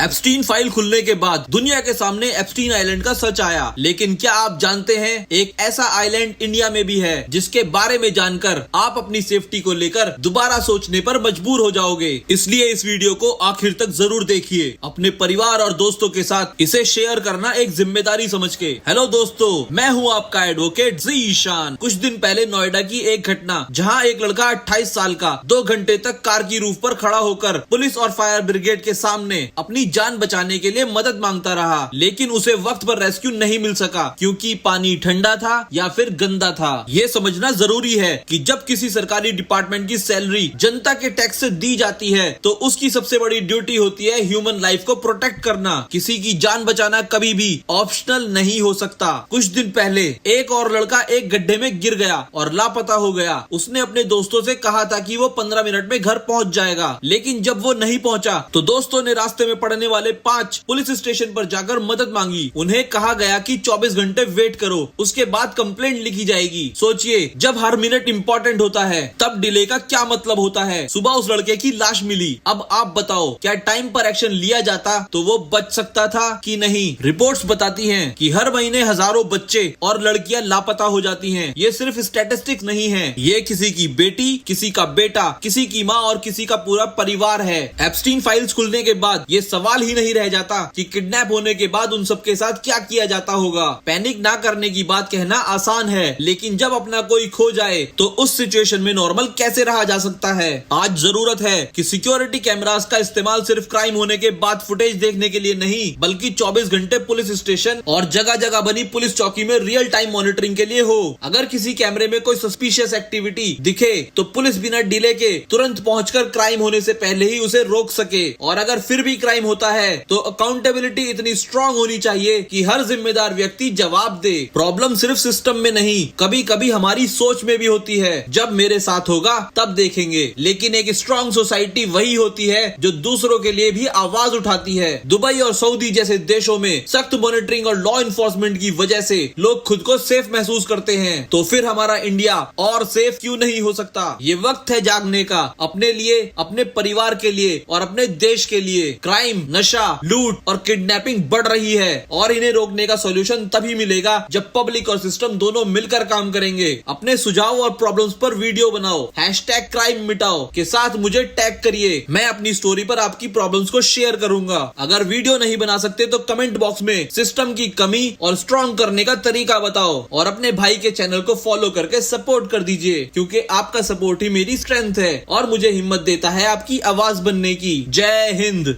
Epstein file खुलने के बाद दुनिया के सामने एप्स्टीन आइलैंड का सच आया। लेकिन क्या आप जानते हैं एक ऐसा आइलैंड इंडिया में भी है जिसके बारे में जानकर आप अपनी सेफ्टी को लेकर दोबारा सोचने पर मजबूर हो जाओगे। इसलिए इस वीडियो को आखिर तक जरूर देखिए। अपने परिवार और दोस्तों के साथ इसे शेयर करना एक जिम्मेदारी समझ के। हेलो दोस्तों, मैं हूँ आपका एडवोकेट ज़ीशान। कुछ दिन पहले नोएडा की एक घटना जहाँ एक लड़का 28 साल का 2 घंटे तक कार की रूफ पर खड़ा होकर पुलिस और फायर ब्रिगेड के सामने अपनी जान बचाने के लिए मदद मांगता रहा, लेकिन उसे वक्त पर रेस्क्यू नहीं मिल सका क्योंकि पानी ठंडा था या फिर गंदा था। ये समझना जरूरी है कि जब किसी सरकारी डिपार्टमेंट की सैलरी जनता के टैक्स से दी जाती है तो उसकी सबसे बड़ी ड्यूटी होती है ह्यूमन लाइफ को प्रोटेक्ट करना। किसी की जान बचाना कभी भी ऑप्शनल नहीं हो सकता। कुछ दिन पहले एक और लड़का एक गड्ढे में गिर गया और लापता हो गया। उसने अपने दोस्तों से कहा था कि वो 15 मिनट में घर पहुंच जाएगा, लेकिन जब वो नहीं पहुंचा तो दोस्तों ने रास्ते में पड़ने वाले 5 पुलिस स्टेशन पर जाकर मदद मांगी। उन्हें कहा गया कि 24 घंटे वेट करो, उसके बाद कंप्लेंट लिखी जाएगी। सोचिए, जब हर मिनट इंपॉर्टेंट होता है तब डिले का क्या मतलब होता है। सुबह उस लड़के की लाश मिली। अब आप बताओ, क्या टाइम पर एक्शन लिया जाता तो वो बच सकता था कि नहीं? रिपोर्ट्स बताती हैं कि हर महीने हजारों बच्चे और लड़कियां लापता हो जाती हैं। ये सिर्फ स्टैटिस्टिक्स नहीं है, ये किसी की बेटी, किसी का बेटा, किसी की माँ और किसी का पूरा परिवार है। एप्स्टीन फाइल्स खुलने के बाद ये सवाल ही नहीं रह जाता कि किडनैप होने के बाद उन सबके साथ क्या किया जाता होगा। पैनिक ना करने की बात कहना आसान है, लेकिन जब अपना कोई खो जाए तो उस सिचुएशन में नॉर्मल कैसे रहा जा सकता है। आज जरूरत है कि सिक्योरिटी कैमरास का इस्तेमाल सिर्फ क्राइम होने के बाद फुटेज देखने के लिए नहीं, बल्कि 24 घंटे पुलिस स्टेशन और जगह जगह बनी पुलिस चौकी में रियल टाइम मॉनिटरिंग के लिए हो। अगर किसी कैमरे में कोई सस्पिशियस एक्टिविटी दिखे तो पुलिस बिना डिले के तुरंत पहुंचकर क्राइम होने से पहले ही उसे रोक सके। और अगर फिर भी क्राइम होता है तो अकाउंटेबिलिटी इतनी स्ट्रांग होनी चाहिए कि हर जिम्मेदार व्यक्ति जवाब दे। प्रॉब्लम सिर्फ सिस्टम में नहीं, कभी कभी हमारी सोच में भी होती है। जब मेरे साथ होगा तब देखेंगे। लेकिन एक स्ट्रांग सोसाइटी वही होती है जो दूसरों के लिए भी आवाज उठाती है। दुबई और सऊदी जैसे देशों में सख्त मॉनिटरिंग और लॉ इन्फोर्समेंट की वजह से लोग खुद को सेफ महसूस करते हैं। तो फिर हमारा इंडिया और सेफ क्यों नहीं हो सकता? ये वक्त है जागने का, अपने लिए, अपने परिवार के लिए और अपने देश के लिए। क्राइम, नशा, लूट और किडनैपिंग बढ़ रही है और इन्हें रोकने का सॉल्यूशन तभी मिलेगा जब पब्लिक और सिस्टम दोनों मिलकर काम करेंगे। अपने सुझाव और प्रॉब्लम्स पर वीडियो बनाओ, #क्राइम मिटाओ के साथ मुझे टैग करिए। मैं अपनी स्टोरी पर आपकी प्रॉब्लम्स को शेयर करूंगा। अगर वीडियो नहीं बना सकते तो कमेंट बॉक्स में सिस्टम की कमी और स्ट्रॉन्ग करने का तरीका बताओ और अपने भाई के चैनल को फॉलो करके सपोर्ट कर दीजिए, क्योंकि आपका सपोर्ट ही मेरी स्ट्रेंथ है और मुझे हिम्मत देता है आपकी आवाज बनने की। जय हिंद।